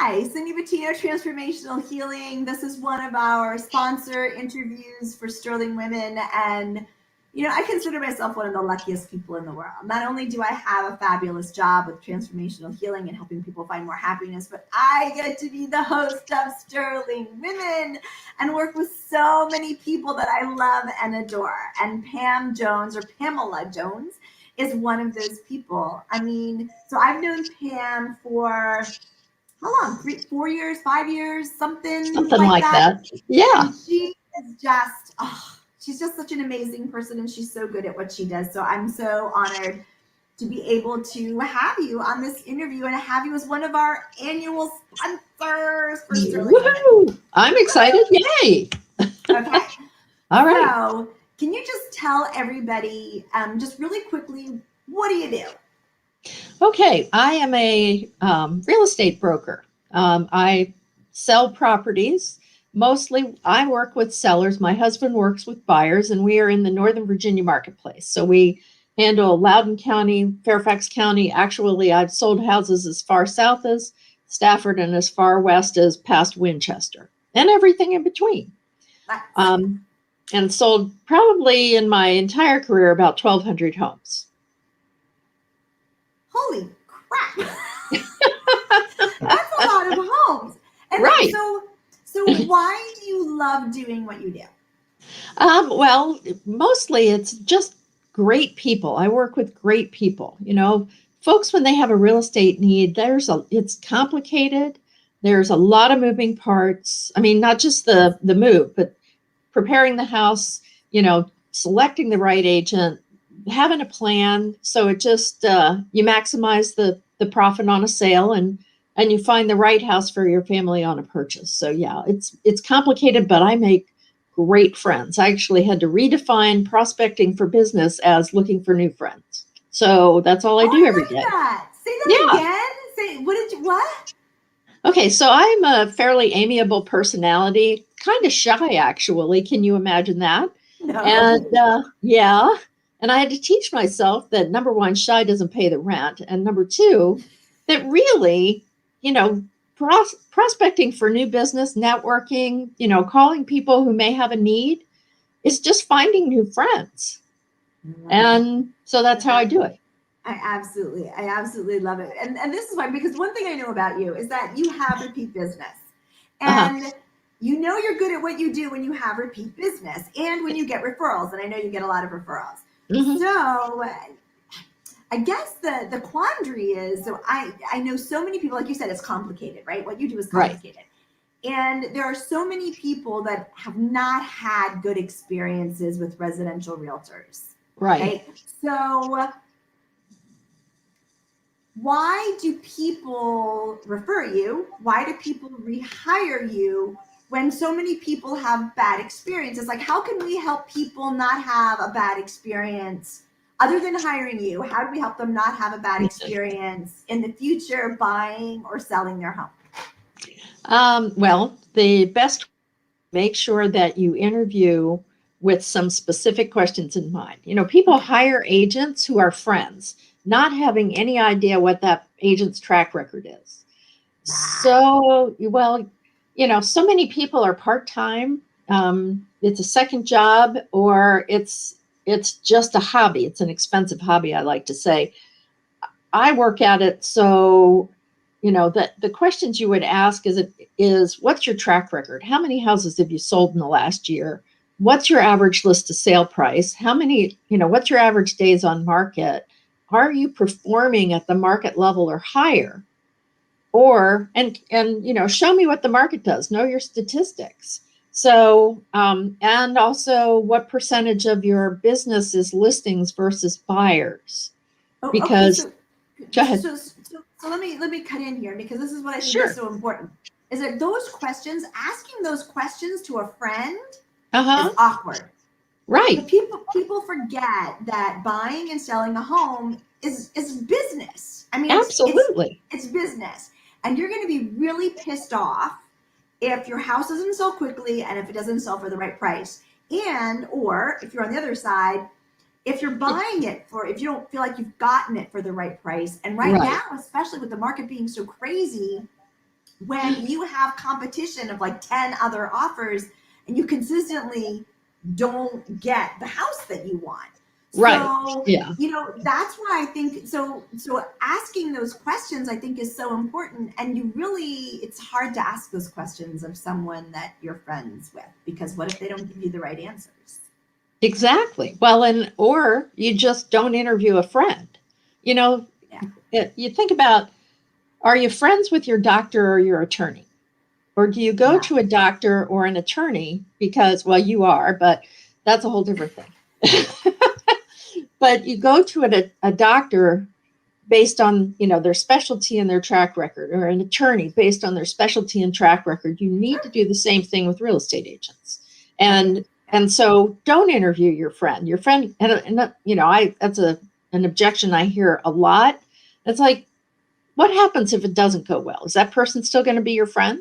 Hi, Cindy Bettino, Transformational Healing. This is one of our sponsor interviews for Sterling Women. And, I consider myself one of the luckiest people in the world. Not only do I have a fabulous job with Transformational Healing and helping people find more happiness, but I get to be the host of Sterling Women and work with so many people that I love and adore. And Pam Jones, or Pamela Jones, is one of those people. So I've known Pam for how long? 4 years, 5 years, something like that. Yeah. And she is just, she's just such an amazing person, and she's so good at what she does. So I'm so honored to be able to have you on this interview and have you as one of our annual sponsors for Sterling Women. I'm excited. Yay. Okay. All right. So can you just tell everybody, just really quickly, what do you do? Okay, I am a real estate broker. I sell properties. Mostly, I work with sellers. My husband works with buyers, and we are in the Northern Virginia marketplace. So we handle Loudoun County, Fairfax County. Actually, I've sold houses as far south as Stafford and as far west as past Winchester, and everything in between. And sold probably in my entire career about 1,200 homes. Holy crap. That's a lot of homes. And right. So why do you love doing what you do? Well, mostly it's just great people. I work with great people. Folks, when they have a real estate need, it's complicated. There's a lot of moving parts. Not just the move, but preparing the house, selecting the right agent, having a plan. So it just, you maximize the profit on a sale and you find the right house for your family on a purchase. So yeah, it's complicated, but I make great friends. I actually had to redefine prospecting for business as looking for new friends. So that's all I do every day. That. Say that again. What? Okay, so I'm a fairly amiable personality, kind of shy, actually. Can you imagine that? No. And yeah. And I had to teach myself that, number one, shy doesn't pay the rent. And number two, that really, prospecting for new business, networking, calling people who may have a need is just finding new friends. And so that's how I do it. I absolutely love it. And this is why, because one thing I know about you is that you have repeat business. And you're good at what you do when you have repeat business and when you get referrals. And I know you get a lot of referrals. Mm-hmm. So I guess the quandary is, so I know so many people, like you said, it's complicated, right? What you do is complicated. Right. And there are so many people that have not had good experiences with residential realtors. Right? So why do people refer you? Why do people rehire you when so many people have bad experiences? Like, how can we help people not have a bad experience other than hiring you? How do we help them not have a bad experience in the future buying or selling their home? Well, the best, make sure that you interview with some specific questions in mind. People hire agents who are friends, not having any idea what that agent's track record is. So, so many people are part-time. It's a second job, or it's just a hobby. It's an expensive hobby, I like to say. I work at it. So, the questions you would ask is what's your track record? How many houses have you sold in the last year? What's your average list to sale price? How many, what's your average days on market? Are you performing at the market level or higher? Or, and show me what the market does. Know your statistics. So, and also what percentage of your business is listings versus buyers? Because, go ahead. So let me cut in here, because this is what I think is so important. Is that those questions, asking those questions to a friend is awkward. Right. So people forget that buying and selling a home is business. Absolutely. It's business. And you're going to be really pissed off if your house doesn't sell quickly and if it doesn't sell for the right price. Or if you're on the other side, if you're buying it if you don't feel like you've gotten it for the right price. And right now, especially with the market being so crazy, when you have competition of like 10 other offers and you consistently don't get the house that you want. Right. So, Yeah. that's why I think so asking those questions I think is so important. And it's hard to ask those questions of someone that you're friends with, because what if they don't give you the right answers? Exactly. Well, or you just don't interview a friend. You think about, are you friends with your doctor or your attorney? Or do you go to a doctor or an attorney because, well, you are, but that's a whole different thing. But you go to a doctor based on, their specialty and their track record, or an attorney based on their specialty and track record. You need to do the same thing with real estate agents. And so don't interview your friend. Your friend, and that's an objection I hear a lot. It's like, what happens if it doesn't go well? Is that person still going to be your friend?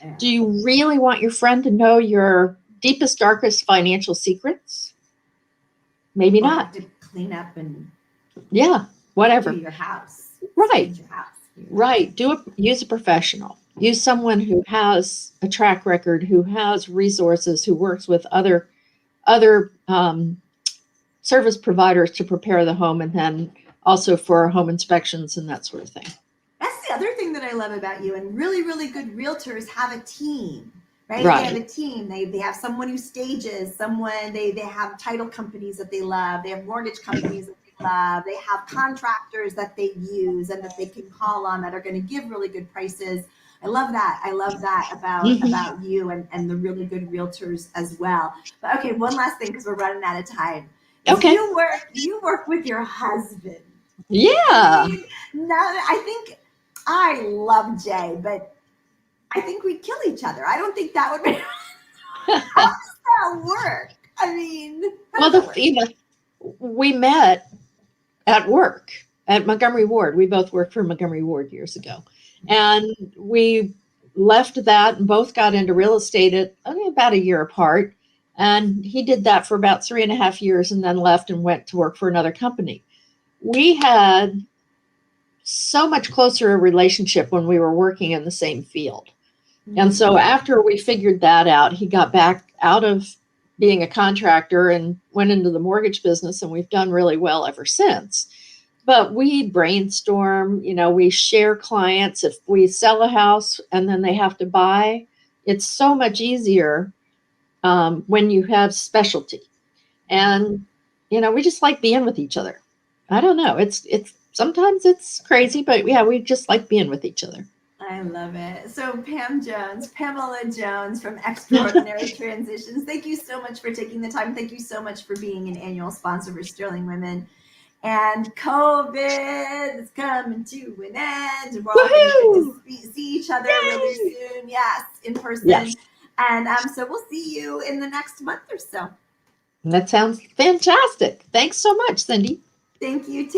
Yeah. Do you really want your friend to know your deepest, darkest financial secrets? Maybe Or not. have to clean up and whatever. do your house. Right. Your house. Right. Use a professional. Use someone who has a track record, who has resources, who works with other service providers to prepare the home, and then also for home inspections and that sort of thing. That's the other thing that I love about you. And really, really good realtors have a team, right? Right. They have a team. They have someone who stages, they have title companies that they love. They have mortgage companies that they love. They have contractors that they use and that they can call on that are going to give really good prices. I love that. I love that about you and the really good realtors as well. But okay, one last thing, because we're running out of time. Okay. You work with your husband. Yeah. I think I love Jay, but I think we'd kill each other. I don't think that would be. How does that work? I mean, we met at work at Montgomery Ward. We both worked for Montgomery Ward years ago, and we left that and both got into real estate at about a year apart. And he did that for about 3.5 years and then left and went to work for another company. We had so much closer a relationship when we were working in the same field. And so after we figured that out, he got back out of being a contractor and went into the mortgage business, and we've done really well ever since. But we brainstorm, we share clients. If we sell a house and then they have to buy, it's so much easier when you have specialty. And, we just like being with each other. I don't know. It's sometimes it's crazy, but yeah, we just like being with each other. I love it. So Pamela Jones from Extraordinary Transitions, thank you so much for taking the time. Thank you so much for being an annual sponsor for Sterling Women. And COVID is coming to an end. We're all going to see each other really soon. Yes, in person. Yes. And so we'll see you in the next month or so. That sounds fantastic. Thanks so much, Cindy. Thank you.